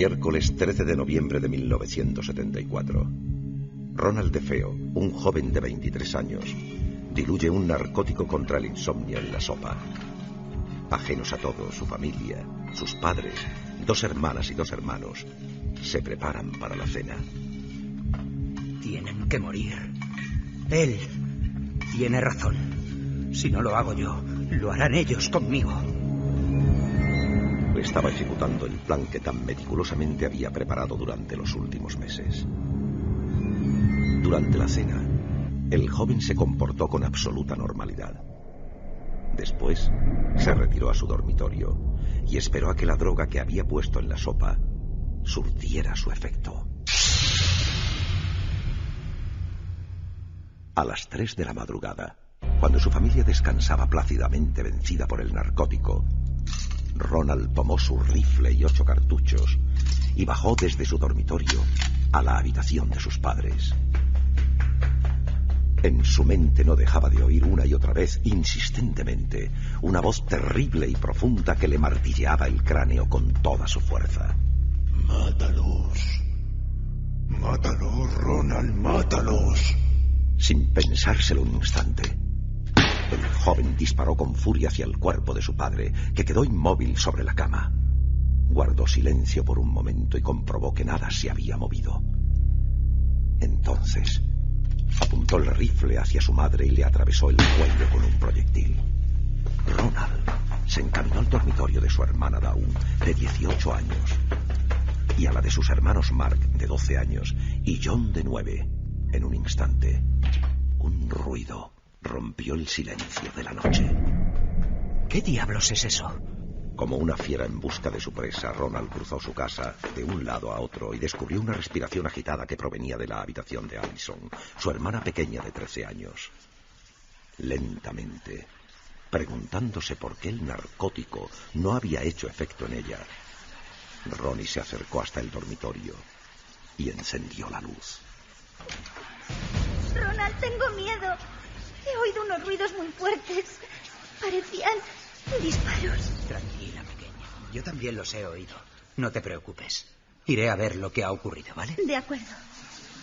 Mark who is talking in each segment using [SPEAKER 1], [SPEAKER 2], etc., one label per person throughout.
[SPEAKER 1] Miércoles 13 de noviembre de 1974. Ronald DeFeo, un joven de 23 años, diluye un narcótico contra el insomnio en la sopa. Ajenos a todo, su familia, sus padres, 2 hermanas y 2 hermanos, se preparan para la cena.
[SPEAKER 2] Tienen que morir. Él tiene razón. Si no lo hago yo, lo harán ellos conmigo.
[SPEAKER 1] Estaba ejecutando el plan que tan meticulosamente había preparado durante los últimos meses. Durante la cena, el joven se comportó con absoluta normalidad. Después, se retiró a su dormitorio y esperó a que la droga que había puesto en la sopa surtiera su efecto. A las 3 de la madrugada, cuando su familia descansaba plácidamente vencida por el narcótico, Ronald tomó su rifle y 8 cartuchos y bajó desde su dormitorio a la habitación de sus padres. En su mente no dejaba de oír una y otra vez, insistentemente, una voz terrible y profunda que le martilleaba el cráneo con toda su fuerza.
[SPEAKER 3] ¡Mátalos! ¡Mátalos, Ronald, mátalos!
[SPEAKER 1] Sin pensárselo un instante, el joven disparó con furia hacia el cuerpo de su padre, que quedó inmóvil sobre la cama. Guardó silencio por un momento y comprobó que nada se había movido. Entonces, apuntó el rifle hacia su madre y le atravesó el cuello con un proyectil. Ronald se encaminó al dormitorio de su hermana Dawn, de 18 años, y a la de sus hermanos Mark, de 12 años, y John, de 9. En un instante, un ruido rompió el silencio de la noche.
[SPEAKER 2] ¿Qué diablos es eso?
[SPEAKER 1] Como una fiera en busca de su presa, Ronald cruzó su casa de un lado a otro y descubrió una respiración agitada que provenía de la habitación de Allison, su hermana pequeña de 13 años. Lentamente, preguntándose por qué el narcótico no había hecho efecto en ella, Ronnie se acercó hasta el dormitorio y encendió la luz.
[SPEAKER 4] Ronald, tengo miedo. He oído unos ruidos muy fuertes. Parecían disparos.
[SPEAKER 2] Tranquila, pequeña. Yo también los he oído. No te preocupes. Iré a ver lo que ha ocurrido, ¿vale?
[SPEAKER 4] De acuerdo.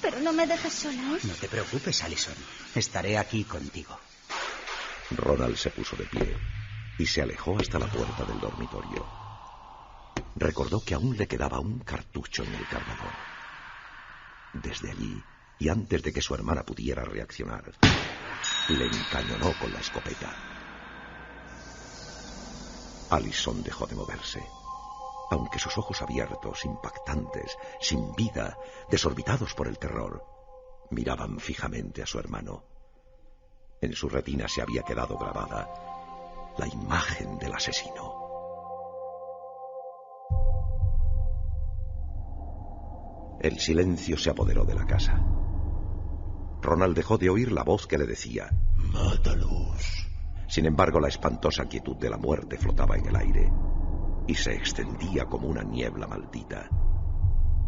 [SPEAKER 4] Pero no me dejes sola, ¿eh?
[SPEAKER 2] No te preocupes, Allison. Estaré aquí contigo.
[SPEAKER 1] Ronald se puso de pie y se alejó hasta la puerta del dormitorio. Recordó que aún le quedaba un cartucho en el cargador. Desde allí, y antes de que su hermana pudiera reaccionar, le encañonó con la escopeta. Allison dejó de moverse, aunque sus ojos abiertos, impactantes, sin vida, desorbitados por el terror, miraban fijamente a su hermano. En su retina se había quedado grabada la imagen del asesino. El silencio se apoderó de la casa. Ronald dejó de oír la voz que le decía:
[SPEAKER 3] ¡mátalos!
[SPEAKER 1] Sin embargo, la espantosa quietud de la muerte flotaba en el aire y se extendía como una niebla maldita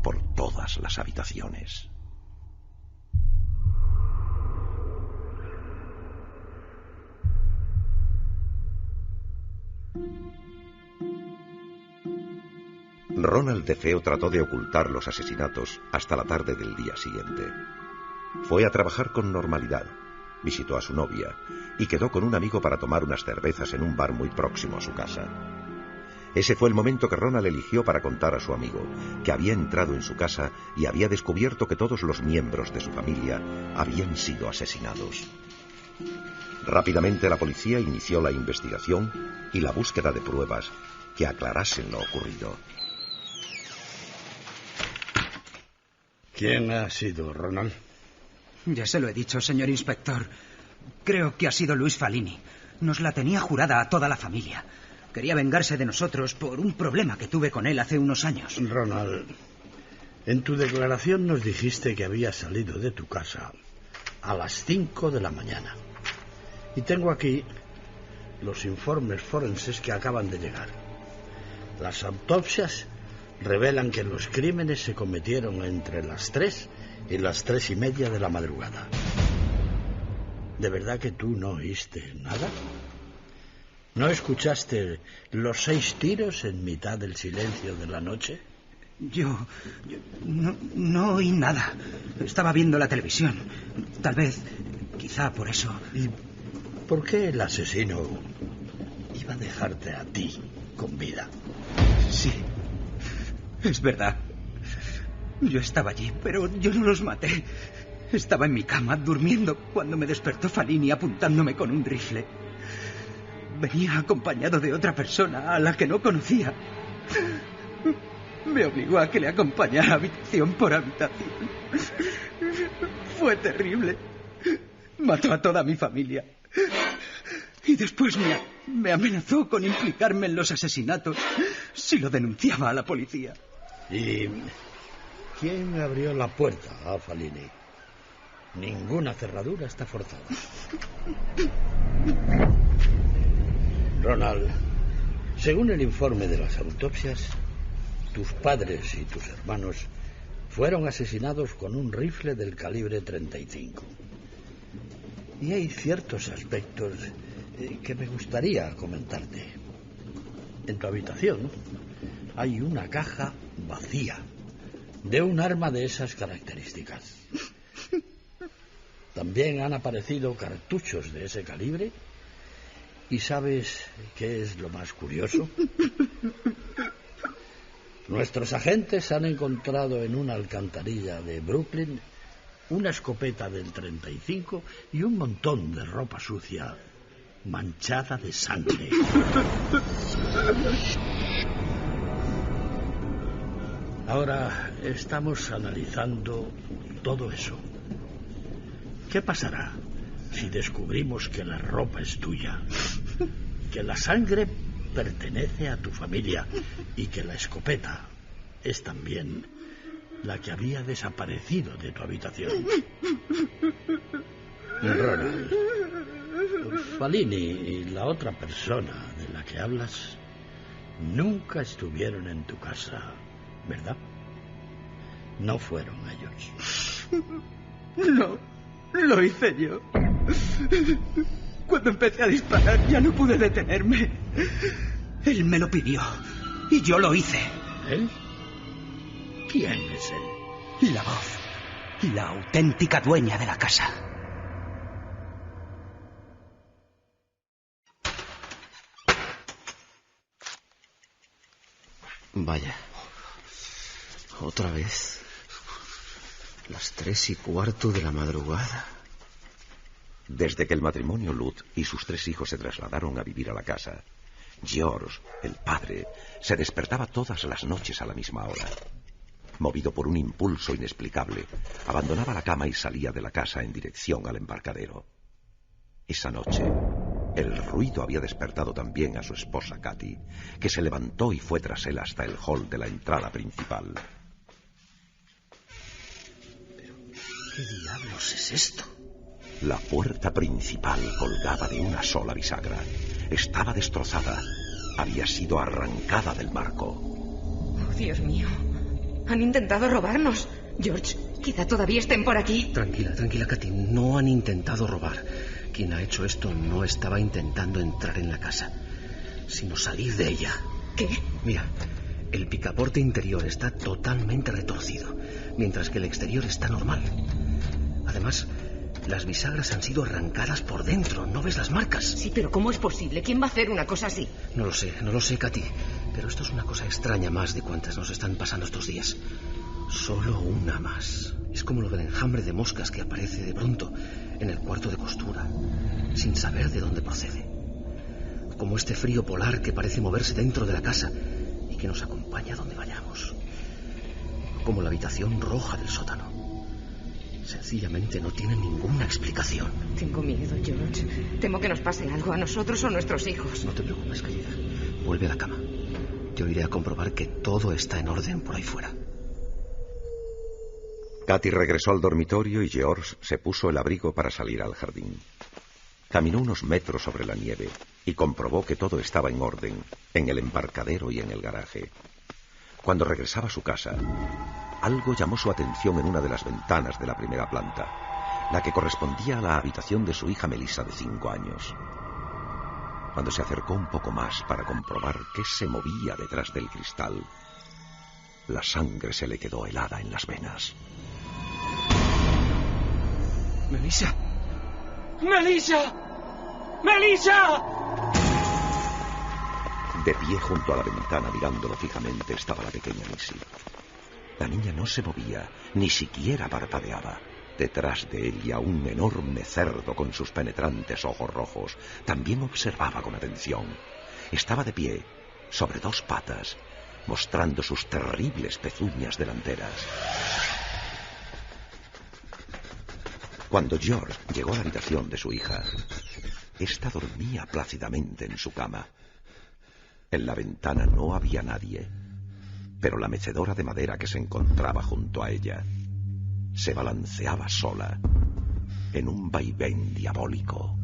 [SPEAKER 1] por todas las habitaciones. Ronald DeFeo trató de ocultar los asesinatos hasta la tarde del día siguiente. Fue a trabajar con normalidad, visitó a su novia y quedó con un amigo para tomar unas cervezas en un bar muy próximo a su casa. Ese fue el momento que Ronald eligió para contar a su amigo que había entrado en su casa y había descubierto que todos los miembros de su familia habían sido asesinados. Rápidamente la policía inició la investigación y la búsqueda de pruebas que aclarasen lo ocurrido.
[SPEAKER 3] ¿Quién ha sido, Ronald?
[SPEAKER 2] Ya se lo he dicho, señor inspector. Creo que ha sido Luis Falini. Nos la tenía jurada a toda la familia. Quería vengarse de nosotros por un problema que tuve con él hace unos años.
[SPEAKER 3] Ronald, en tu declaración nos dijiste que habías salido de tu casa a las 5 de la mañana. Y tengo aquí los informes forenses que acaban de llegar. Las autopsias revelan que los crímenes se cometieron entre las 3 y las 3:30 de la madrugada. ¿De verdad que tú no oíste nada? ¿No escuchaste los 6 tiros en mitad del silencio de la noche?
[SPEAKER 2] Yo no oí nada. Estaba viendo la televisión. Tal vez, quizá por eso.
[SPEAKER 3] ¿Y por qué el asesino iba a dejarte a ti con vida?
[SPEAKER 2] Sí, es verdad. Yo estaba allí, pero yo no los maté. Estaba en mi cama, durmiendo, cuando me despertó Falini apuntándome con un rifle. Venía acompañado de otra persona a la que no conocía. Me obligó a que le acompañara habitación por habitación. Fue terrible. Mató a toda mi familia. Y después me amenazó con implicarme en los asesinatos si lo denunciaba a la policía.
[SPEAKER 3] ¿Y quién abrió la puerta a Falini? Ninguna cerradura está forzada. Ronald, según el informe de las autopsias, tus padres y tus hermanos fueron asesinados con un rifle del calibre 35. Y hay ciertos aspectos que me gustaría comentarte. En tu habitación hay una caja vacía de un arma de esas características. También han aparecido cartuchos de ese calibre. ¿Y sabes qué es lo más curioso? Nuestros agentes han encontrado en una alcantarilla de Brooklyn una escopeta del 35 y un montón de ropa sucia manchada de sangre. Ahora estamos analizando todo eso. ¿Qué pasará si descubrimos que la ropa es tuya, que la sangre pertenece a tu familia y que la escopeta es también la que había desaparecido de tu habitación? Ronald, Falini y la otra persona de la que hablas nunca estuvieron en tu casa, ¿verdad? No fueron ellos.
[SPEAKER 2] No, lo hice yo. Cuando empecé a disparar ya no pude detenerme. Él me lo pidió y yo lo hice.
[SPEAKER 3] ¿Él? ¿Quién es él?
[SPEAKER 2] La voz. La auténtica dueña de la casa.
[SPEAKER 5] Vaya. Otra vez. Las 3:15 de la madrugada.
[SPEAKER 1] Desde que el matrimonio Lut y sus 3 hijos se trasladaron a vivir a la casa, George, el padre, se despertaba todas las noches a la misma hora. Movido por un impulso inexplicable, abandonaba la cama y salía de la casa en dirección al embarcadero. Esa noche, el ruido había despertado también a su esposa Katy, que se levantó y fue tras él hasta el hall de la entrada principal.
[SPEAKER 5] ¿Pero qué diablos es esto?
[SPEAKER 1] La puerta principal colgaba de una sola bisagra. Estaba destrozada. Había sido arrancada del marco.
[SPEAKER 6] Oh, Dios mío. Han intentado robarnos. George, quizá todavía estén por aquí.
[SPEAKER 5] Tranquila, Katy. No han intentado robar. Quien ha hecho esto no estaba intentando entrar en la casa, sino salir de ella.
[SPEAKER 6] ¿Qué?
[SPEAKER 5] Mira, el picaporte interior está totalmente retorcido, mientras que el exterior está normal. Además, las bisagras han sido arrancadas por dentro. ¿No ves las marcas?
[SPEAKER 6] Sí, pero ¿cómo es posible? ¿Quién va a hacer una cosa así?
[SPEAKER 5] No lo sé, Katy. Pero esto es una cosa extraña más de cuantas nos están pasando estos días. Solo una más. Es como lo del enjambre de moscas que aparece de pronto en el cuarto de costura, sin saber de dónde procede. Como este frío polar que parece moverse dentro de la casa y que nos acompaña donde vayamos. Como la habitación roja del sótano. Sencillamente no tiene ninguna explicación.
[SPEAKER 6] Tengo miedo, George. Temo que nos pase algo a nosotros o a nuestros hijos.
[SPEAKER 5] No te preocupes, querida. Vuelve a la cama. Yo iré a comprobar que todo está en orden por ahí fuera.
[SPEAKER 1] Katy regresó al dormitorio y George se puso el abrigo para salir al jardín. Caminó unos metros sobre la nieve y comprobó que todo estaba en orden, en el embarcadero y en el garaje. Cuando regresaba a su casa, algo llamó su atención en una de las ventanas de la primera planta, la que correspondía a la habitación de su hija Melissa de 5 años. Cuando se acercó un poco más para comprobar qué se movía detrás del cristal, La sangre se le quedó helada en las venas.
[SPEAKER 5] ¡Melissa! ¡Melissa! ¡Melissa!
[SPEAKER 1] De pie junto a la ventana, mirándolo fijamente, estaba la pequeña Missy. La niña no se movía, ni siquiera parpadeaba. Detrás de ella, un enorme cerdo con sus penetrantes ojos rojos también observaba con atención. Estaba de pie, sobre dos patas, mostrando sus terribles pezuñas delanteras. Cuando George llegó a la habitación de su hija, ésta dormía plácidamente en su cama. En la ventana no había nadie, pero la mecedora de madera que se encontraba junto a ella se balanceaba sola en un vaivén diabólico.